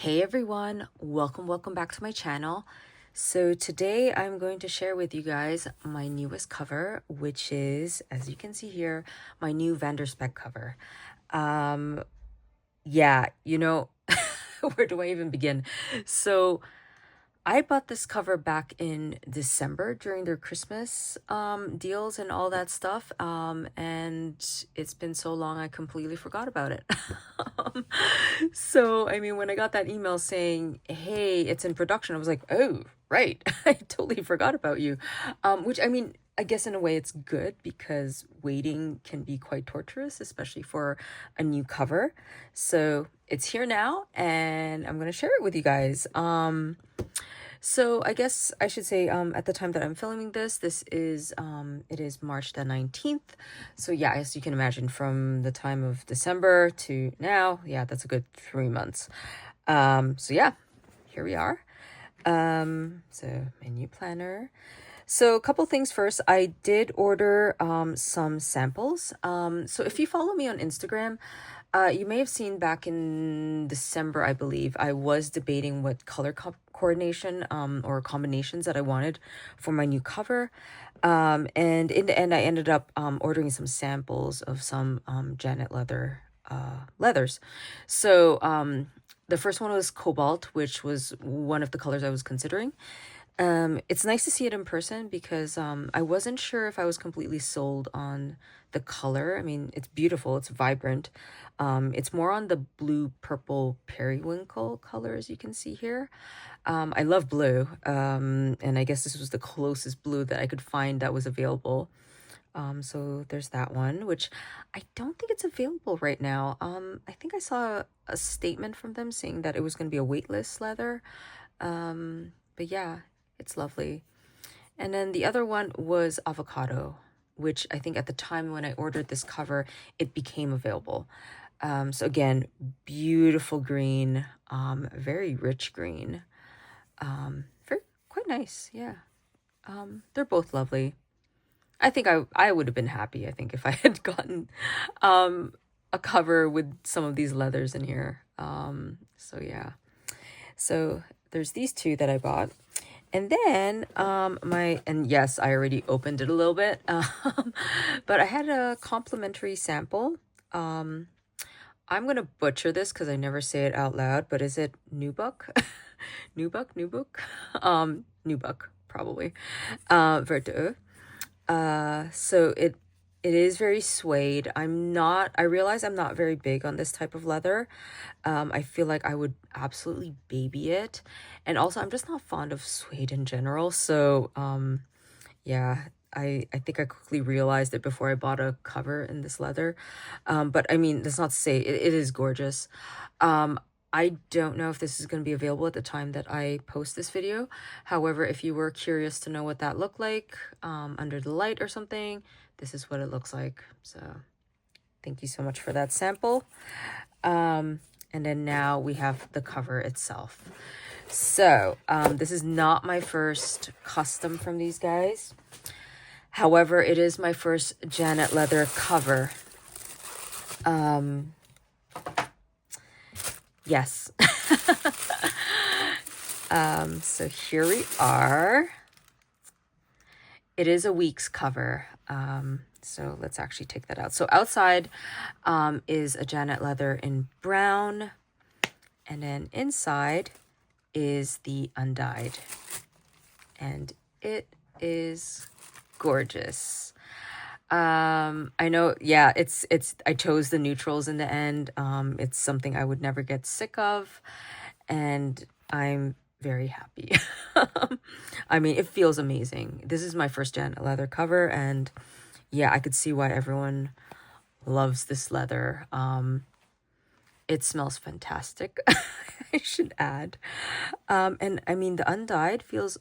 Hey everyone, welcome back to my channel. So today I'm going to share with you guys my newest cover, which is, as you can see here, my new Vanderspec cover. Um yeah, where do I even begin? So I bought this cover back in December during their Christmas deals and all that stuff. And it's been so long I completely forgot about it. Um, so I mean, when I got that email saying, "Hey, it's in production," I was like, "Oh, right." I totally forgot about you. Which I mean, I guess in a way it's good because waiting can be quite torturous, especially for a new cover. So it's here now and I'm gonna share it with you guys. So I guess I should say at the time that I'm filming this, it is March the 19th. So yeah, as you can imagine, from the time of December to now, yeah, that's a good 3 months. So yeah, here we are. So menu planner. So a couple things first. I did order some samples. So if you follow me on Instagram, you may have seen back in December, I believe, I was debating what color coordination or combinations that I wanted for my new cover. And in the end, I ended up ordering some samples of some Janet leathers. So the first one was cobalt, which was one of the colors I was considering. It's nice to see it in person because I wasn't sure if I was completely sold on the color. I mean, it's beautiful, it's vibrant. It's more on the blue purple periwinkle color, as you can see here. I love blue, and I guess this was the closest blue that I could find that was available. So there's that one, which I don't think it's available right now. I think I saw a statement from them saying that it was going to be a weightless leather. But yeah, it's lovely. And then the other one was avocado, which I think at the time when I ordered this cover, it became available. So again, beautiful green, very rich green, very quite nice. Yeah. They're both lovely. I think I would have been happy, I think, if I had gotten a cover with some of these leathers in here. So yeah. So there's these two that I bought. And then and yes, I already opened it a little bit. But I had a complimentary sample. I'm gonna butcher this because I never say it out loud, but is it Nubuck? Nubuck? Nubuck, probably. Verte. So it is very suede. I realize I'm not very big on this type of leather. I feel like I would absolutely baby it. And also I'm just not fond of suede in general. So yeah, I think I quickly realized it before I bought a cover in this leather. But I mean, that's not to say it is gorgeous. I don't know if this is going to be available at the time that I post this video. However, if you were curious to know what that looked like under the light or something, this is what it looks like. So thank you so much for that sample. And then now we have the cover itself. So this is not my first custom from these guys. However, it is my first Janet leather cover. Yes. So here we are. It is a week's cover. So let's actually take that out. So outside is a Janet leather in brown. And then inside is the undyed. And it is gorgeous. I know, yeah, it's I chose the neutrals in the end. It's something I would never get sick of, and I'm very happy. I mean, it feels amazing. This is my first Janet leather cover, and yeah, I could see why everyone loves this leather. It smells fantastic, I should add. And I mean, the undyed feels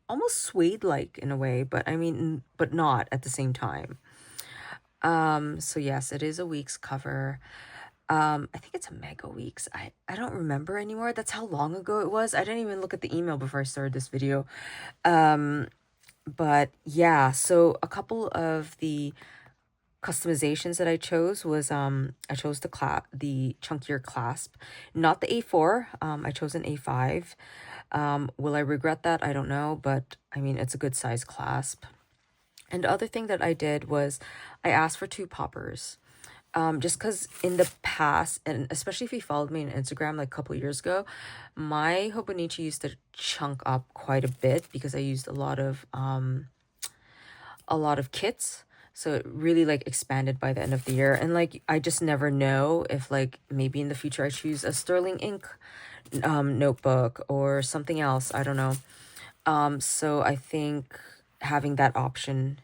almost suede-like in a way, but I mean, but not at the same time. So yes, it is a week's cover. I think it's a mega weeks. I don't remember anymore. That's how long ago it was. I didn't even look at the email before I started this video. But yeah, so a couple of the customizations that I chose was I chose the chunkier clasp, not the A4. I chose an A5. Will I regret that? I don't know, but I mean, it's a good size clasp. And the other thing that I did was I asked for 2 poppers. Just because in the past, and especially if you followed me on Instagram like a couple years ago, my hobonichi used to chunk up quite a bit because I used a lot of kits. So it really like expanded by the end of the year. And like I just never know if like maybe in the future I choose a sterling ink notebook or something else. I don't know. So I think having that option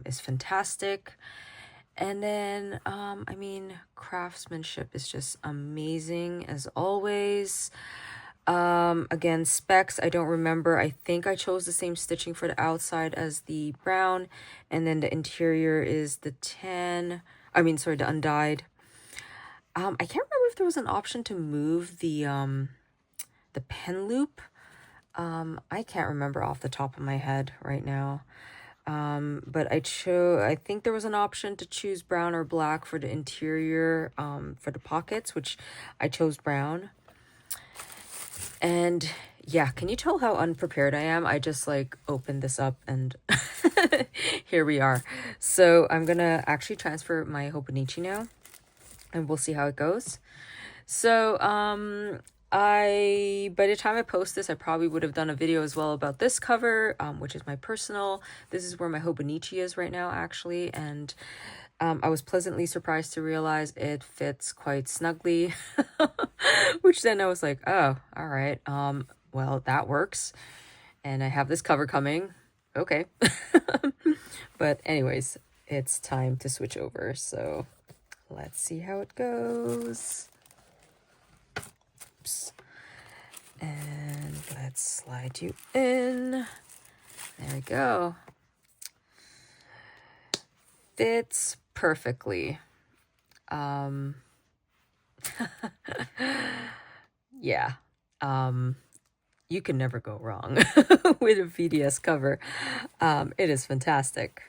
is fantastic. And then I mean, craftsmanship is just amazing as always. Again, specs, I don't remember. I think I chose the same stitching for the outside as the brown, and then the interior is the tan. I mean, sorry, the undyed. I can't remember if there was an option to move the pen loop. I can't remember off the top of my head right now. But I think there was an option to choose brown or black for the interior, for the pockets, which I chose brown. And yeah, can you tell how unprepared I am? I just like opened this up and here we are. So I'm gonna actually transfer my hobonichi now and we'll see how it goes. So by the time I post this, I probably would have done a video as well about this cover, which is my personal. This is where my hobonichi is right now, actually, and I was pleasantly surprised to realize it fits quite snugly, which then I was like, oh, all right, well, that works, and I have this cover coming, okay. But anyways, it's time to switch over, so let's see how it goes. Oops. And let's slide you in. There we go. Fits perfectly. Yeah. You can never go wrong with a VDS cover. It is fantastic.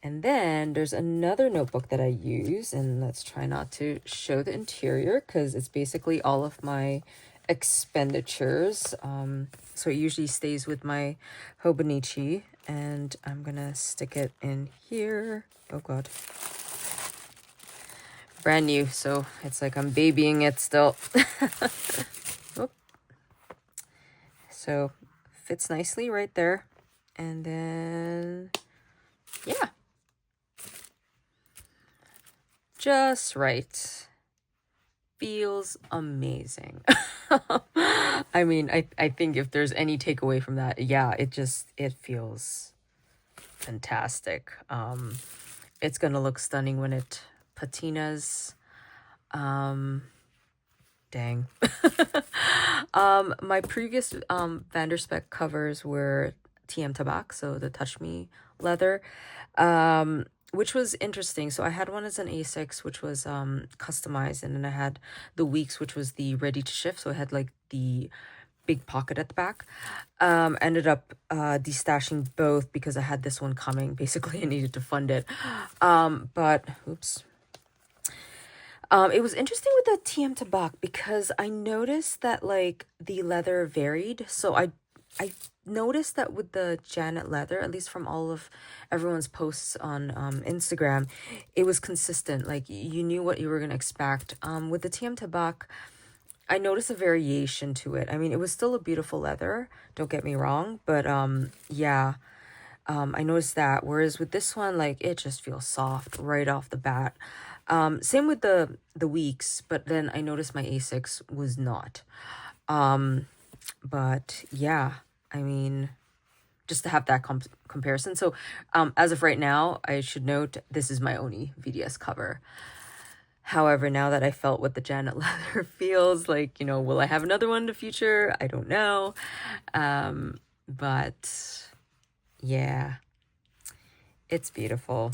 And then there's another notebook that I use, and let's try not to show the interior because it's basically all of my expenditures. So it usually stays with my hobonichi, and I'm gonna stick it in here. Oh God. Brand new, so it's like I'm babying it still. So fits nicely right there. And then, yeah. Just right. Feels amazing. I mean, I think if there's any takeaway from that, yeah, it feels fantastic. It's gonna look stunning when it patinas. Dang. My previous Vanderspec covers were TM Tabak, so the Touch Me leather, which was interesting. So I had one as an A6, which was customized, and then I had the Weeks, which was the ready to shift. So it had like the big pocket at the back. Ended up destashing both because I had this one coming. Basically, I needed to fund it. But oops. It was interesting with the TM Tabak because I noticed that like the leather varied. So I noticed that with the Janet leather, at least from all of everyone's posts on Instagram, it was consistent. Like you knew what you were gonna expect. With the TM Tabak, I noticed a variation to it. I mean, it was still a beautiful leather, don't get me wrong, but yeah. I noticed that. Whereas with this one, like it just feels soft right off the bat. Same with the Weeks, but then I noticed my A6 was not. But yeah, I mean, just to have that comparison. So as of right now, I should note this is my only VDS cover. However, now that I felt what the Janet leather feels like, you know, will I have another one in the future? I don't know. But yeah, it's beautiful.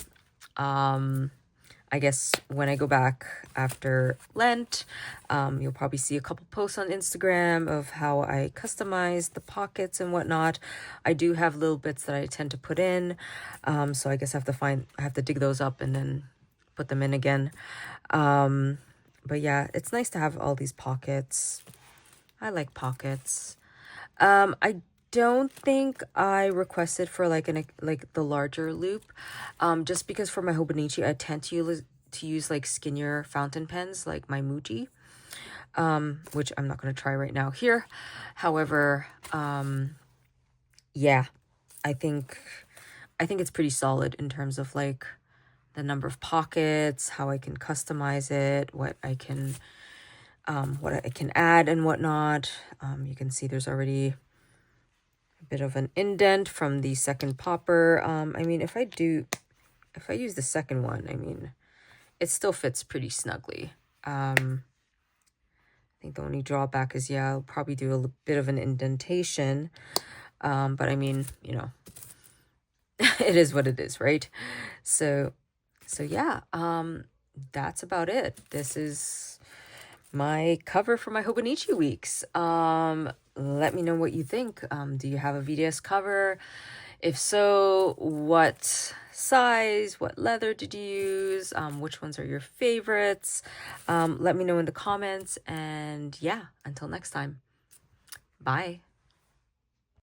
I guess when I go back after Lent, you'll probably see a couple posts on Instagram of how I customize the pockets and whatnot. I do have little bits that I tend to put in, so I guess I have to dig those up and then put them in again. But yeah, it's nice to have all these pockets. I like pockets. I don't think I requested for like the larger loop, just because for my hobonichi I tend to use like skinnier fountain pens like my Muji, which I'm not going to try right now here. However, yeah, I think it's pretty solid in terms of like the number of pockets, how I can customize it, what I can add and whatnot. You can see there's already a bit of an indent from the second popper. I mean, if I use the second one, I mean, it still fits pretty snugly. I think the only drawback is, yeah, I'll probably do a bit of an indentation. But I mean, you know, it is what it is, right? So yeah, that's about it. This is my cover for my hobonichi weeks. Let me know what you think. Do you have a VDS cover? If so, what size, what leather did you use? Which ones are your favorites? Let me know in the comments. And yeah, until next time, bye.